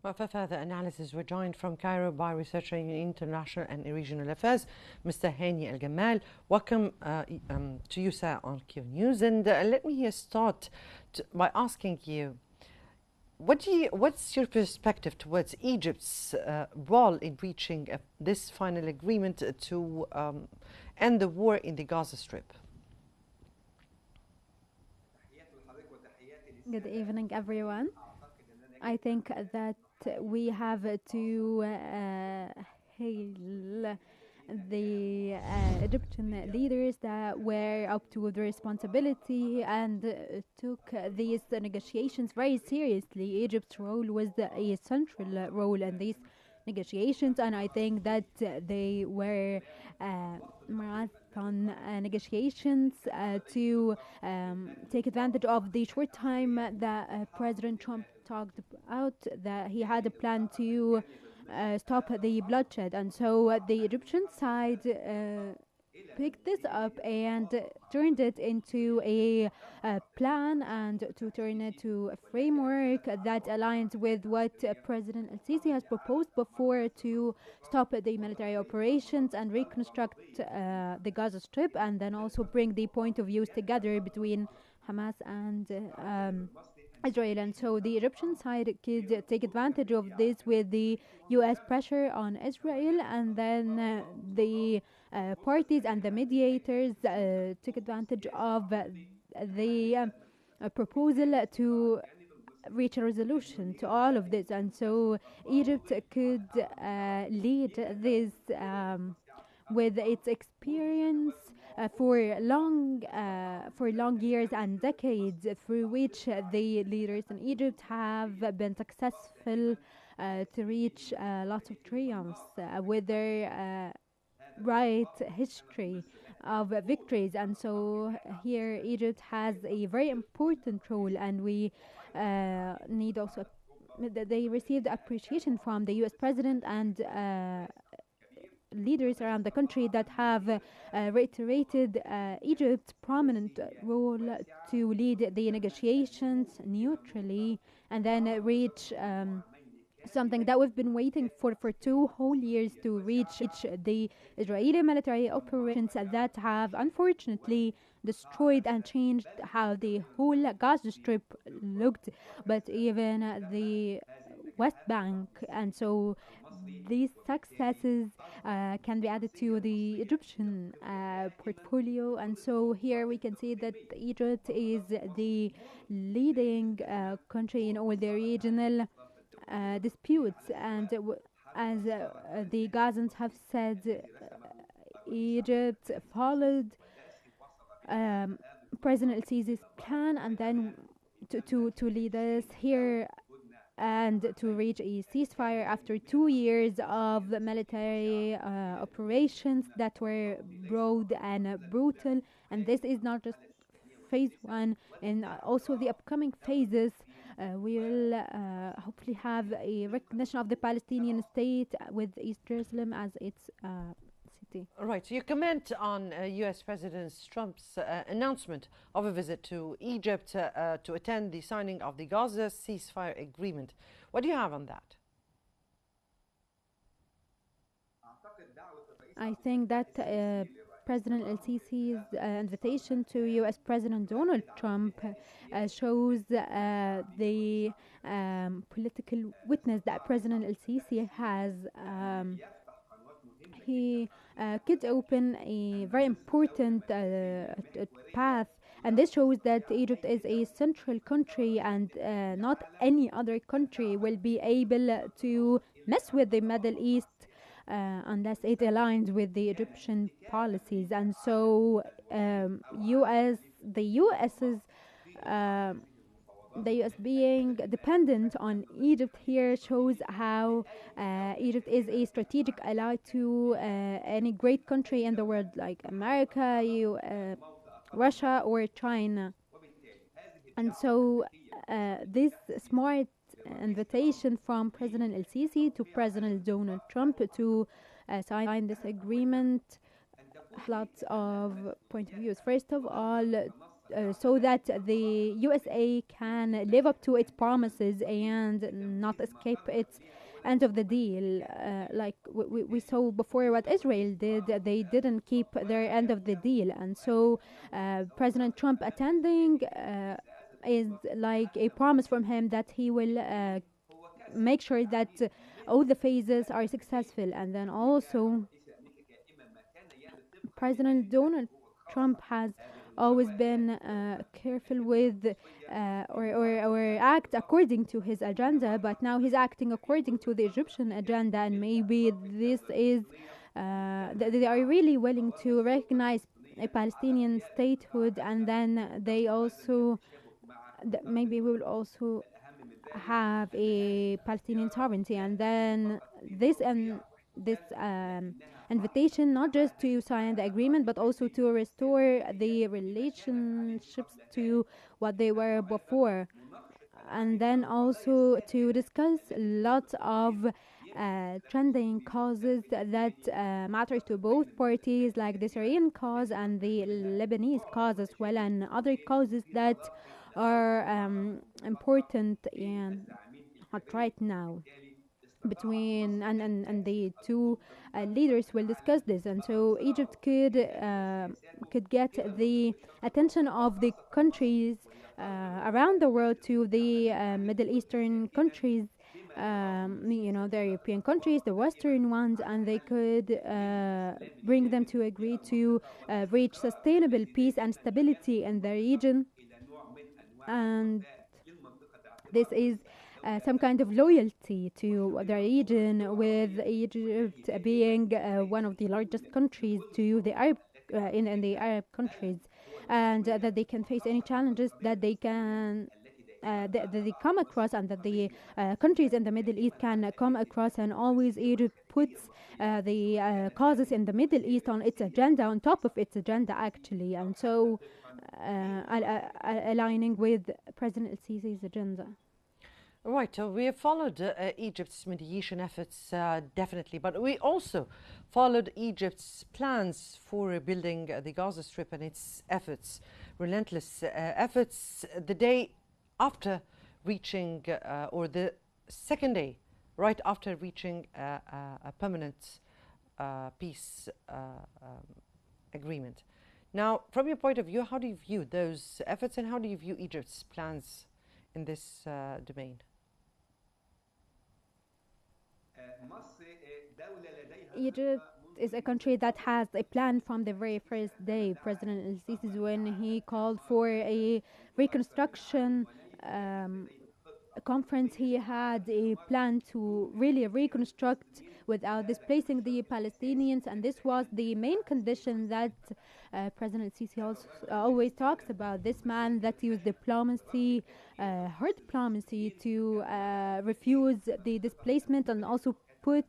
Well, for further analysis, we're joined from Cairo by researcher in international and regional affairs, Mr. Hani El Gamal. Welcome to you, sir, on Qnews. And let me start by asking you, what's your perspective towards Egypt's role in reaching this final agreement to end the war in the Gaza Strip? Good evening, everyone. I think that we have to hail the Egyptian leaders that were up to the responsibility and took these negotiations very seriously. Egypt's role was a central role in these negotiations, and I think that they were marathon negotiations to take advantage of the short time that President Trump talked about, that he had a plan to stop the bloodshed. And so the Egyptian side picked this up and turned it into a plan, and to turn it to a framework that aligns with what President al-Sisi has proposed before, to stop the military operations and reconstruct the Gaza Strip, and then also bring the point of views together between Hamas and Israel. And so the Egyptian side could take advantage of this with the US pressure on Israel, and then the parties and the mediators took advantage of the proposal to reach a resolution to all of this. And so Egypt could lead this with its experience for long years and decades, through which the leaders in Egypt have been successful to reach lots of triumphs with their right history of victories. And so here Egypt has a very important role, and we need also they received appreciation from the US president and leaders around the country that have reiterated Egypt's prominent role to lead the negotiations neutrally, and then reach something that we've been waiting for 2 whole years, to reach the Israeli military operations that have unfortunately destroyed and changed how the whole Gaza Strip looked, but even the West Bank. And so these successes can be added to the Egyptian portfolio. And so here we can see that Egypt is the leading country in all the regional disputes. And as the Gazans have said, Egypt followed President El-Sisi's plan, and then to lead us here and to reach a ceasefire after 2 years of military operations that were broad and brutal. And this is not just phase one, and also the upcoming phases. We will hopefully have a recognition of the Palestinian state with East Jerusalem as its city. Right. So you comment on US President Trump's announcement of a visit to Egypt to attend the signing of the Gaza ceasefire agreement. What do you have on that? I think that President El-Sisi's invitation to US President Donald Trump shows the political witness that President El-Sisi has. He could open a very important path, and this shows that Egypt is a central country, and not any other country will be able to mess with the Middle East unless it aligns with the Egyptian policies. And so the US being dependent on Egypt here shows how Egypt is a strategic ally to any great country in the world, like America, Russia, or China. And so this smart invitation from President El-Sisi to President Donald Trump to sign this agreement, lots of point of views. First of all, so that the USA can live up to its promises and not escape its end of the deal. Like we saw before what Israel did, they didn't keep their end of the deal. And so President Trump attending is like a promise from him that he will make sure that all the phases are successful. And then also President Donald Trump has always been careful with or act according to his agenda, but now he's acting according to the Egyptian agenda, and maybe this is they are really willing to recognize a Palestinian statehood, and then they also maybe we will also have a Palestinian sovereignty, and then this invitation not just to sign the agreement but also to restore the relationships to what they were before, and then also to discuss lots of trending causes that matter to both parties, like the Syrian cause and the Lebanese cause as well, and other causes that are important and hot right now between and the two leaders will discuss this, and so Egypt could get the attention of the countries around the world to the Middle Eastern countries, the European countries, the Western ones, and they could bring them to agree to reach sustainable peace and stability in the region. And this is some kind of loyalty to the region, with Egypt being one of the largest countries to the Arab in the Arab countries, and that they can face any challenges that they can that they come across, and that the countries in the Middle East can come across, and always Egypt puts the causes in the Middle East on its agenda, on top of its agenda actually, and so aligning with President El-Sisi's agenda. Right, so we have followed Egypt's mediation efforts, definitely, but we also followed Egypt's plans for rebuilding the Gaza Strip and its efforts, relentless efforts, the day after reaching, or the second day, right after reaching a permanent peace agreement. Now, from your point of view, how do you view those efforts, and how do you view Egypt's plans in this domain? Egypt is a country that has a plan from the very first day. President El-Sisi, when he called for a reconstruction conference, he had a plan to really reconstruct without displacing the Palestinians, and this was the main condition that President El-Sisi always talks about. This man that used diplomacy, hard diplomacy, to refuse the displacement and also put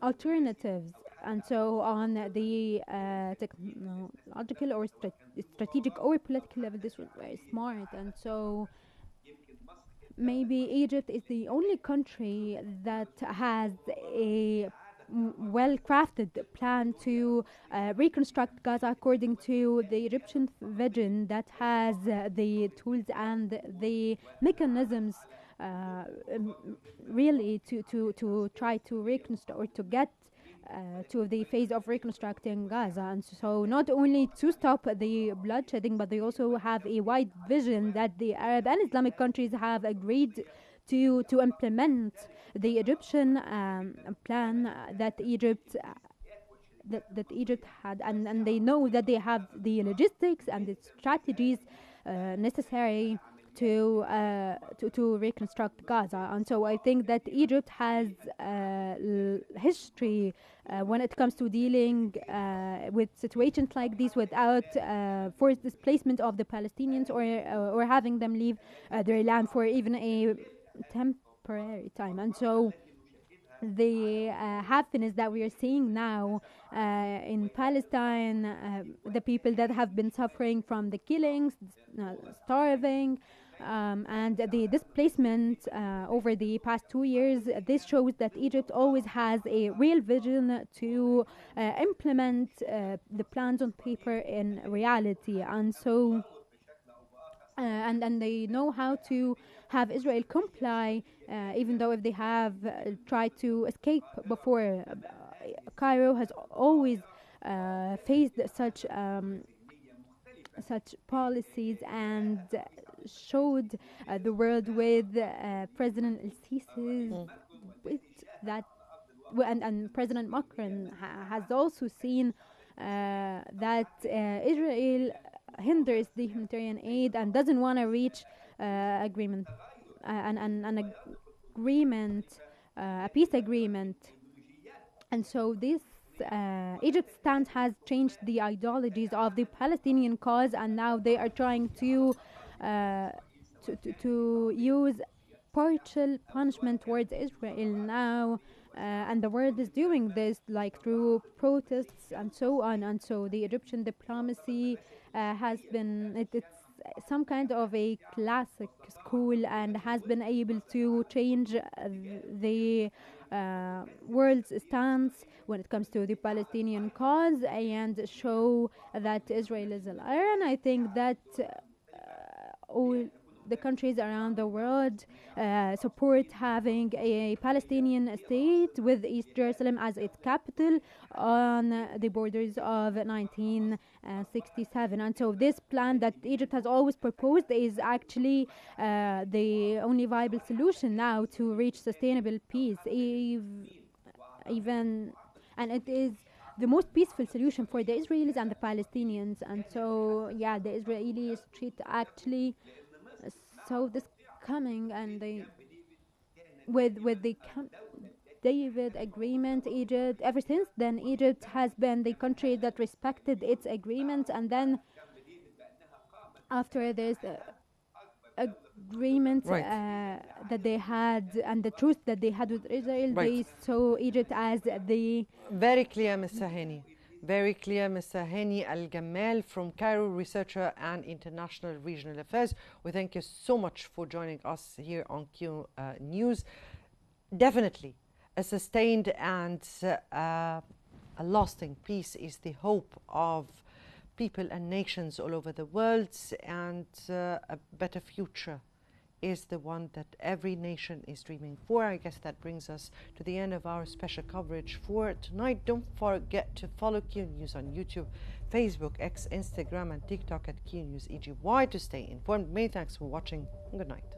alternatives, and so on the technological or strategic or political level. This was very smart, and so maybe Egypt is the only country that has a well-crafted plan to reconstruct Gaza according to the Egyptian vision, that has the tools and the mechanisms really to try to reconstruct, or to get to the phase of reconstructing Gaza. And so not only to stop the bloodshedding, but they also have a wide vision that the Arab and Islamic countries have agreed to implement the Egyptian plan that Egypt that Egypt had, and they know that they have the logistics and the strategies necessary to reconstruct Gaza. And so I think that Egypt has history when it comes to dealing with situations like these without forced displacement of the Palestinians, or having them leave their land for even a temporary time. And so the happiness that we are seeing now in Palestine, the people that have been suffering from the killings, starving, and the displacement over the past 2 years. This shows that Egypt always has a real vision to implement the plans on paper in reality, and so and they know how to have Israel comply, even though if they have tried to escape before. Cairo has always faced such policies and showed the world with President al-Sisi's with that and President Macron has also seen that Israel hinders the humanitarian aid and doesn't want to reach agreement an agreement a peace agreement. And so this Egypt's stance has changed the ideologies of the Palestinian cause, and now they are trying to use partial punishment towards Israel now, and the world is doing this like through protests and so on. And so the Egyptian diplomacy has been it's some kind of a classic school and has been able to change the world's stance when it comes to the Palestinian cause and show that Israel is a liar. And I think that all the countries around the world support having a Palestinian state with East Jerusalem as its capital on the borders of 1967. And so this plan that Egypt has always proposed is actually the only viable solution now to reach sustainable peace. Even and it is the most peaceful solution for the Israelis and the Palestinians. And so yeah, the Israeli street actually saw this coming, and they with the David agreement, Egypt ever since then Egypt has been the country that respected its agreements. And then after this agreement that they had and the truce that they had with Israel, they saw Egypt as the very clear, Mr. Hani. Very clear, Mr. Hani Al-Gamal from Cairo, researcher and international regional affairs. We thank you so much for joining us here on Q News. Definitely, a sustained and a lasting peace is the hope of people and nations all over the world, and a better future is the one that every nation is dreaming for. I guess that brings us to the end of our special coverage for tonight. Don't forget to follow Q News on YouTube, Facebook, X, Instagram, and TikTok at Q News EGY to stay informed. Many thanks for watching. Good night.